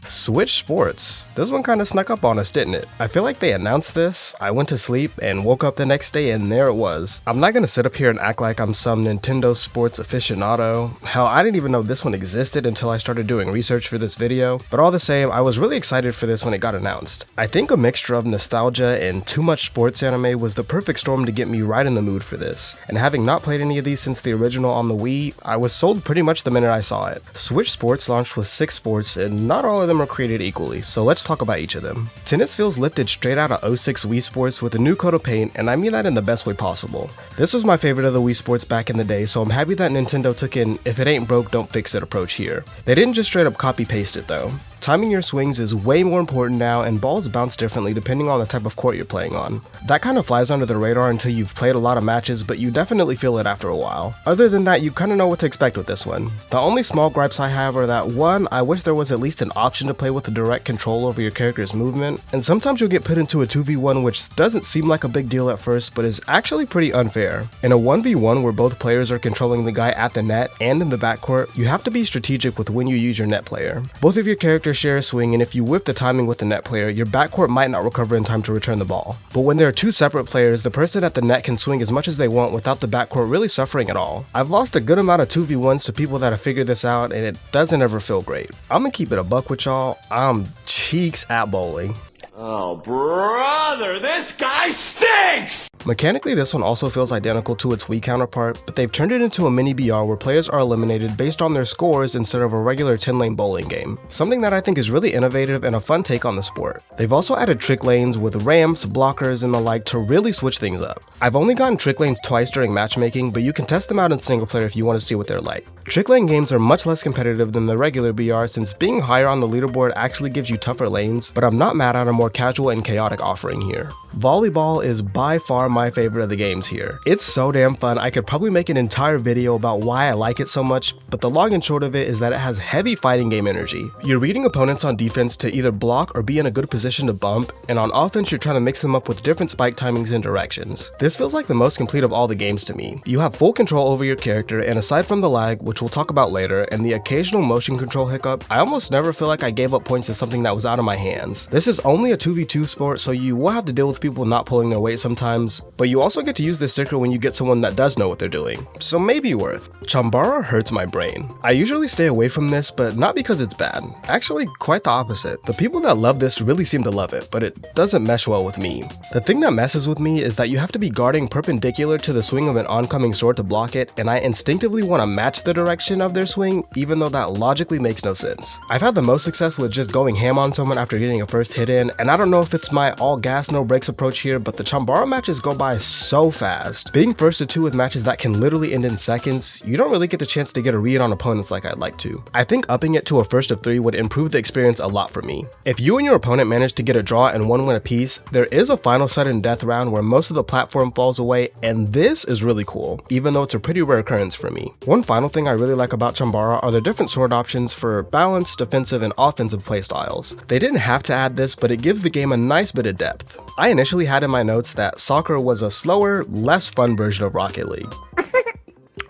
Switch Sports. This one kinda snuck up on us, didn't it? I feel like they announced this, I went to sleep, and woke up the next day and there it was. I'm not gonna sit up here and act like I'm some Nintendo sports aficionado. Hell, I didn't even know this one existed until I started doing research for this video, but all the same, I was really excited for this when it got announced. I think a mixture of nostalgia and too much sports anime was the perfect storm to get me right in the mood for this, and having not played any of these since the original on the Wii, I was sold pretty much the minute I saw it. Switch Sports launched with 6 sports, and not all of them are created equally, so let's talk about each of them. Tennis feels lifted straight out of 06 Wii Sports with a new coat of paint, and I mean that in the best way possible. This was my favorite of the Wii Sports back in the day, so I'm happy that Nintendo took an if it ain't broke, don't fix it approach here. They didn't just straight up copy paste it though. Timing your swings is way more important now, and balls bounce differently depending on the type of court you're playing on. That kind of flies under the radar until you've played a lot of matches, but you definitely feel it after a while. Other than that, you kinda know what to expect with this one. The only small gripes I have are that 1, I wish there was at least an option to play with the direct control over your character's movement, and sometimes you'll get put into a 2v1 which doesn't seem like a big deal at first, but is actually pretty unfair. In a 1v1 where both players are controlling the guy at the net and in the backcourt, you have to be strategic with when you use your net player. Both of your characters share a swing, and if you whip the timing with the net player, your backcourt might not recover in time to return the ball. But when there are 2 separate players, the person at the net can swing as much as they want without the backcourt really suffering at all. I've lost a good amount of 2v1s to people that have figured this out, and it doesn't ever feel great. I'm gonna keep it a buck with y'all, I'm cheeks at bowling. Oh brother, this guy stinks! Mechanically, this one also feels identical to its Wii counterpart, but they've turned it into a mini BR where players are eliminated based on their scores instead of a regular 10-lane bowling game, something that I think is really innovative and a fun take on the sport. They've also added trick lanes with ramps, blockers, and the like to really switch things up. I've only gotten trick lanes twice during matchmaking, but you can test them out in single player if you want to see what they're like. Trick lane games are much less competitive than the regular BR since being higher on the leaderboard actually gives you tougher lanes, but I'm not mad at a more casual and chaotic offering here. Volleyball is by far my favorite of the games here. It's so damn fun, I could probably make an entire video about why I like it so much, but the long and short of it is that it has heavy fighting game energy. You're reading opponents on defense to either block or be in a good position to bump, and on offense you're trying to mix them up with different spike timings and directions. This feels like the most complete of all the games to me. You have full control over your character, and aside from the lag, which we'll talk about later, and the occasional motion control hiccup, I almost never feel like I gave up points to something that was out of my hands. This is only a 2v2 sport, so you will have to deal with people not pulling their weight sometimes, but you also get to use this sticker when you get someone that does know what they're doing, so maybe worth. Chambara hurts my brain. I usually stay away from this, but not because it's bad. Actually, quite the opposite. The people that love this really seem to love it, but it doesn't mesh well with me. The thing that messes with me is that you have to be guarding perpendicular to the swing of an oncoming sword to block it, and I instinctively want to match the direction of their swing, even though that logically makes no sense. I've had the most success with just going ham on someone after getting a first hit in, and I don't know if it's my all gas no breaks approach here, but the Chambara matches go by so fast. Being first to 2 with matches that can literally end in seconds, you don't really get the chance to get a read on opponents like I'd like to. I think upping it to a first of 3 would improve the experience a lot for me. If you and your opponent manage to get a draw and 1 win apiece, there is a final sudden death round where most of the platform falls away, and this is really cool, even though it's a pretty rare occurrence for me. One final thing I really like about Chambara are the different sword options for balanced, defensive, and offensive playstyles. They didn't have to add this, but it gives the game a nice bit of depth. I initially had in my notes that soccer was a slower, less fun version of Rocket League.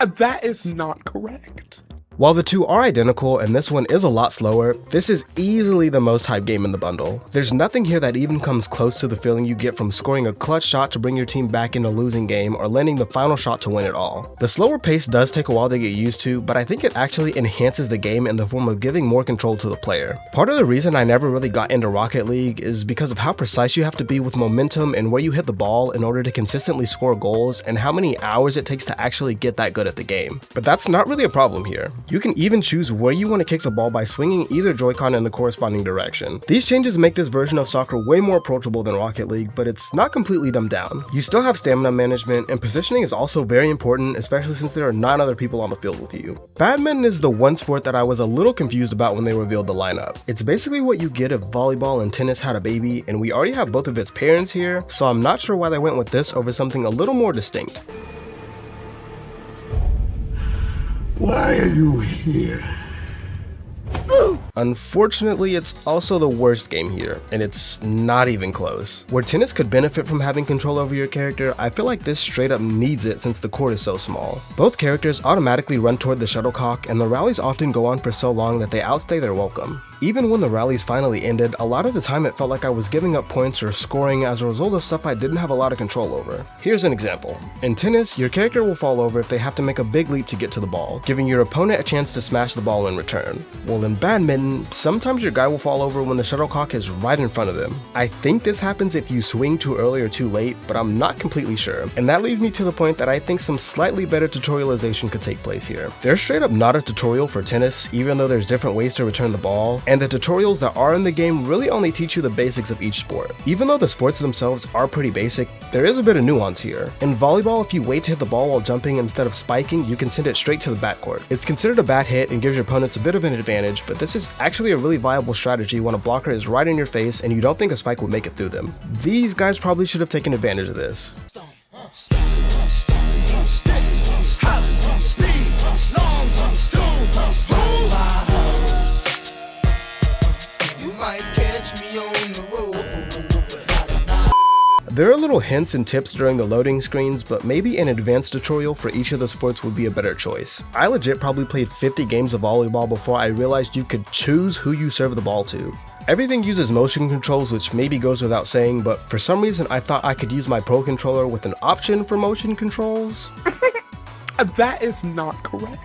That is not correct. While the 2 are identical and this one is a lot slower, this is easily the most hyped game in the bundle. There's nothing here that even comes close to the feeling you get from scoring a clutch shot to bring your team back in a losing game or landing the final shot to win it all. The slower pace does take a while to get used to, but I think it actually enhances the game in the form of giving more control to the player. Part of the reason I never really got into Rocket League is because of how precise you have to be with momentum and where you hit the ball in order to consistently score goals, and how many hours it takes to actually get that good at the game. But that's not really a problem here. You can even choose where you want to kick the ball by swinging either Joy-Con in the corresponding direction. These changes make this version of soccer way more approachable than Rocket League, but it's not completely dumbed down. You still have stamina management, and positioning is also very important, especially since there are 9 other people on the field with you. Badminton is the one sport that I was a little confused about when they revealed the lineup. It's basically what you get if volleyball and tennis had a baby, and we already have both of its parents here, so I'm not sure why they went with this over something a little more distinct. Why are you here? Unfortunately, it's also the worst game here, and it's not even close. Where tennis could benefit from having control over your character, I feel like this straight up needs it since the court is so small. Both characters automatically run toward the shuttlecock, and the rallies often go on for so long that they outstay their welcome. Even when the rallies finally ended, a lot of the time it felt like I was giving up points or scoring as a result of stuff I didn't have a lot of control over. Here's an example. In tennis, your character will fall over if they have to make a big leap to get to the ball, giving your opponent a chance to smash the ball in return. Well, in badminton, sometimes your guy will fall over when the shuttlecock is right in front of them. I think this happens if you swing too early or too late, but I'm not completely sure. And that leads me to the point that I think some slightly better tutorialization could take place here. There's straight up not a tutorial for tennis, even though there's different ways to return the ball, and the tutorials that are in the game really only teach you the basics of each sport. Even though the sports themselves are pretty basic, there is a bit of nuance here. In volleyball, if you wait to hit the ball while jumping instead of spiking, you can send it straight to the backcourt. It's considered a bad hit and gives your opponents a bit of an advantage, but this is actually a really viable strategy when a blocker is right in your face and you don't think a spike will make it through them. These guys probably should have taken advantage of this. There are little hints and tips during the loading screens, but maybe an advanced tutorial for each of the sports would be a better choice. I legit probably played 50 games of volleyball before I realized you could choose who you serve the ball to. Everything uses motion controls, which maybe goes without saying, but for some reason I thought I could use my Pro Controller with an option for motion controls. That is not correct.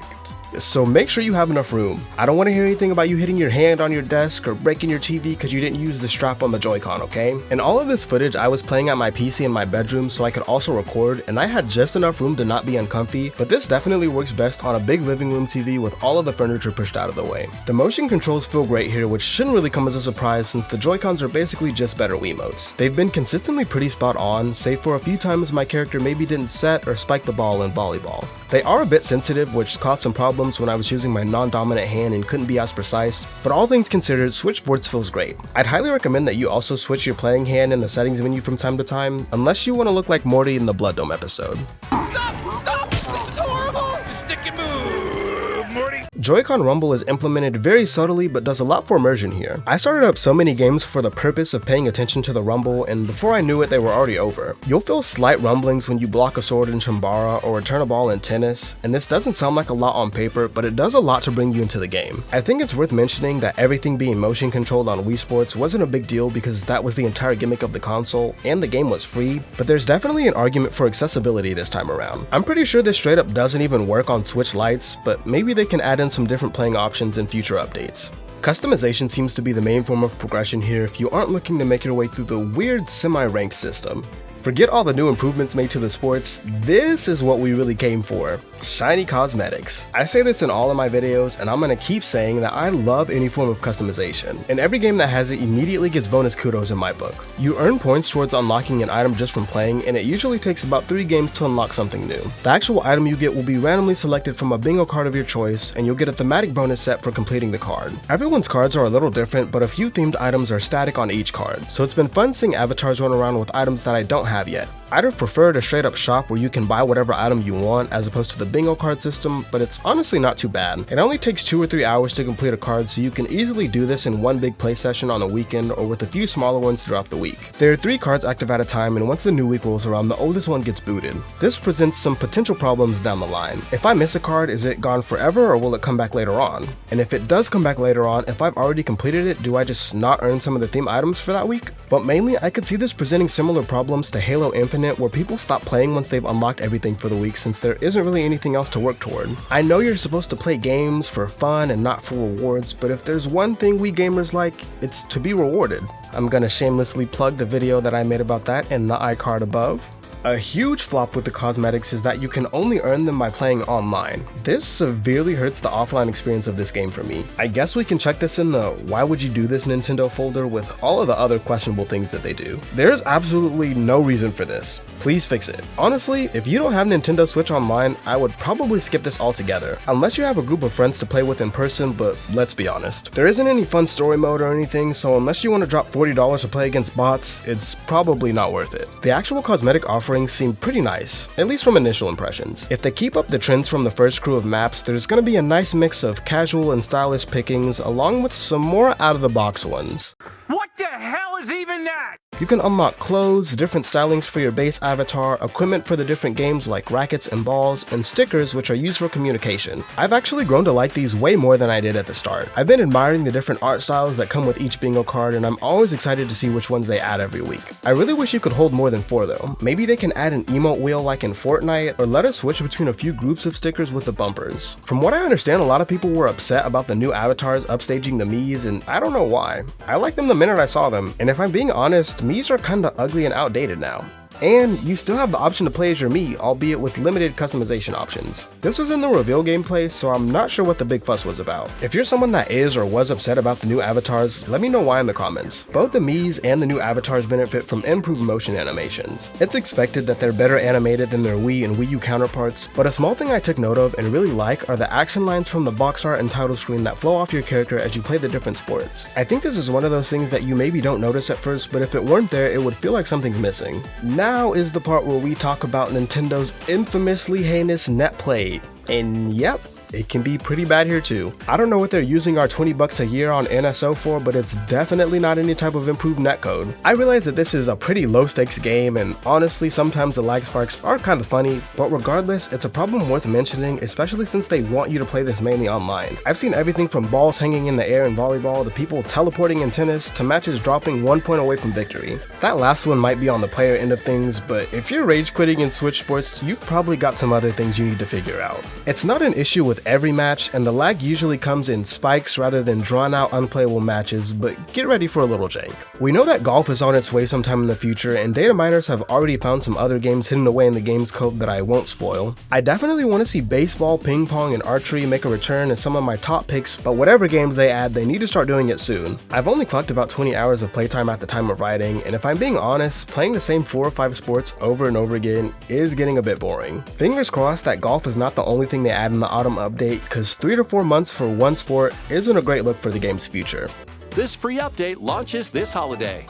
So make sure you have enough room. I don't want to hear anything about you hitting your hand on your desk or breaking your TV because you didn't use the strap on the Joy-Con, okay? In all of this footage, I was playing at my PC in my bedroom so I could also record, and I had just enough room to not be uncomfy, but this definitely works best on a big living room TV with all of the furniture pushed out of the way. The motion controls feel great here, which shouldn't really come as a surprise since the Joy-Cons are basically just better Wiimotes. They've been consistently pretty spot on, save for a few times my character maybe didn't set or spike the ball in volleyball. They are a bit sensitive, which caused some problems when I was using my non-dominant hand and couldn't be as precise, but all things considered, switch sports feels great. I'd highly recommend that you also switch your playing hand in the settings menu from time to time, unless you want to look like Morty in the Blood Dome episode. Stop! This is horrible! You stick and move, Morty! Joy-Con rumble is implemented very subtly but does a lot for immersion here. I started up so many games for the purpose of paying attention to the rumble, and before I knew it they were already over. You'll feel slight rumblings when you block a sword in Chambara or return a ball in tennis, and this doesn't sound like a lot on paper, but it does a lot to bring you into the game. I think it's worth mentioning that everything being motion controlled on Wii Sports wasn't a big deal because that was the entire gimmick of the console, and the game was free, but there's definitely an argument for accessibility this time around. I'm pretty sure this straight up doesn't even work on Switch Lites, but maybe they can add in some different playing options in future updates. Customization seems to be the main form of progression here if you aren't looking to make your way through the weird semi-ranked system. Forget all the new improvements made to the sports, this is what we really came for. Shiny cosmetics. I say this in all of my videos, and I'm gonna keep saying that I love any form of customization, and every game that has it immediately gets bonus kudos in my book. You earn points towards unlocking an item just from playing, and it usually takes about 3 games to unlock something new. The actual item you get will be randomly selected from a bingo card of your choice, and you'll get a thematic bonus set for completing the card. Everyone's cards are a little different, but a few themed items are static on each card, so it's been fun seeing avatars run around with items that I don't have yet. I'd have preferred a straight up shop where you can buy whatever item you want as opposed to the bingo card system, but it's honestly not too bad. It only takes 2 or 3 hours to complete a card, so you can easily do this in one big play session on a weekend or with a few smaller ones throughout the week. There are 3 cards active at a time, and once the new week rolls around, the oldest one gets booted. This presents some potential problems down the line. If I miss a card, is it gone forever or will it come back later on? And if it does come back later on, if I've already completed it, do I just not earn some of the theme items for that week? But mainly, I could see this presenting similar problems to Halo Infinite, where people stop playing once they've unlocked everything for the week since there isn't really anything else to work toward. I know you're supposed to play games for fun and not for rewards, but if there's one thing we gamers like, it's to be rewarded. I'm gonna shamelessly plug the video that I made about that in the iCard above. A huge flop with the cosmetics is that you can only earn them by playing online. This severely hurts the offline experience of this game for me. I guess we can check this in the why would you do this Nintendo folder with all of the other questionable things that they do. There's absolutely no reason for this. Please fix it. Honestly, if you don't have Nintendo Switch Online, I would probably skip this altogether. Unless you have a group of friends to play with in person, but let's be honest. There isn't any fun story mode or anything, so unless you want to drop $40 to play against bots, it's probably not worth it. The actual cosmetic offerings seem pretty nice, at least from initial impressions. If they keep up the trends from the first crew of maps, there's gonna be a nice mix of casual and stylish pickings along with some more out-of-the-box ones. What the hell is even that? You can unlock clothes, different stylings for your base avatar, equipment for the different games like rackets and balls, and stickers which are used for communication. I've actually grown to like these way more than I did at the start. I've been admiring the different art styles that come with each bingo card, and I'm always excited to see which ones they add every week. I really wish you could hold more than 4 though. Maybe they can add an emote wheel like in Fortnite, or let us switch between a few groups of stickers with the bumpers. From what I understand, a lot of people were upset about the new avatars upstaging the Miis, and I don't know why. I liked them the minute I saw them, and if I'm being honest, Miis are kinda ugly and outdated now. And you still have the option to play as your Mii, albeit with limited customization options. This was in the reveal gameplay, so I'm not sure what the big fuss was about. If you're someone that is or was upset about the new avatars, let me know why in the comments. Both the Miis and the new avatars benefit from improved motion animations. It's expected that they're better animated than their Wii and Wii U counterparts, but a small thing I took note of and really like are the action lines from the box art and title screen that flow off your character as you play the different sports. I think this is one of those things that you maybe don't notice at first, but if it weren't there, it would feel like something's missing. Now is the part where we talk about Nintendo's infamously heinous net play, and yep, it can be pretty bad here too. I don't know what they're using our $20 a year on NSO for, but it's definitely not any type of improved netcode. I realize that this is a pretty low stakes game, and honestly sometimes the lag sparks are kind of funny, but regardless, it's a problem worth mentioning, especially since they want you to play this mainly online. I've seen everything from balls hanging in the air in volleyball to people teleporting in tennis to matches dropping 1 point away from victory. That last one might be on the player end of things, but if you're rage quitting in Switch Sports, you've probably got some other things you need to figure out. It's not an issue with every match, and the lag usually comes in spikes rather than drawn out unplayable matches, but get ready for a little jank. We know that golf is on its way sometime in the future, and data miners have already found some other games hidden away in the game's code that I won't spoil. I definitely want to see baseball, ping pong, and archery make a return as some of my top picks, but whatever games they add, they need to start doing it soon. I've only clocked about 20 hours of playtime at the time of writing, and if I'm being honest, playing the same 4 or 5 sports over and over again is getting a bit boring. Fingers crossed that golf is not the only thing they add in the autumn update, because 3 to 4 months for one sport isn't a great look for the game's future. This free update launches this holiday.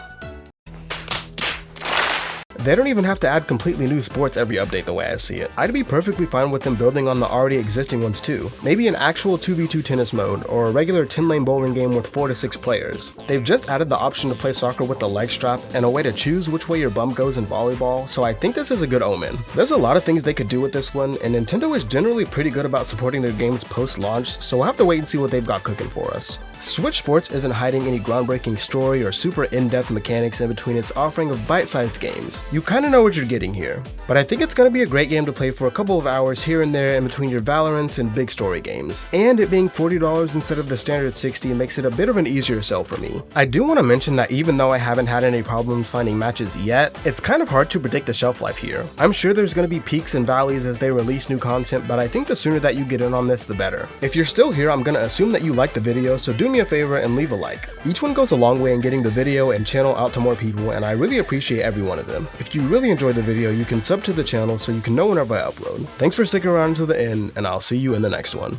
They don't even have to add completely new sports every update the way I see it. I'd be perfectly fine with them building on the already existing ones too. Maybe an actual 2v2 tennis mode, or a regular 10-lane bowling game with 4 to 6 players. They've just added the option to play soccer with the leg strap and a way to choose which way your bum goes in volleyball, so I think this is a good omen. There's a lot of things they could do with this one, and Nintendo is generally pretty good about supporting their games post-launch, so we'll have to wait and see what they've got cooking for us. Switch Sports isn't hiding any groundbreaking story or super in-depth mechanics in between its offering of bite-sized games. You kinda know what you're getting here. But I think it's gonna be a great game to play for a couple of hours here and there in between your Valorant and big story games. And it being $40 instead of the standard $60 makes it a bit of an easier sell for me. I do want to mention that even though I haven't had any problems finding matches yet, it's kind of hard to predict the shelf life here. I'm sure there's gonna be peaks and valleys as they release new content, but I think the sooner that you get in on this, the better. If you're still here, I'm gonna assume that you like the video, so do me a favor and leave a like. Each one goes a long way in getting the video and channel out to more people, and I really appreciate every one of them. If you really enjoyed the video, you can sub to the channel so you can know whenever I upload. Thanks for sticking around until the end, and I'll see you in the next one.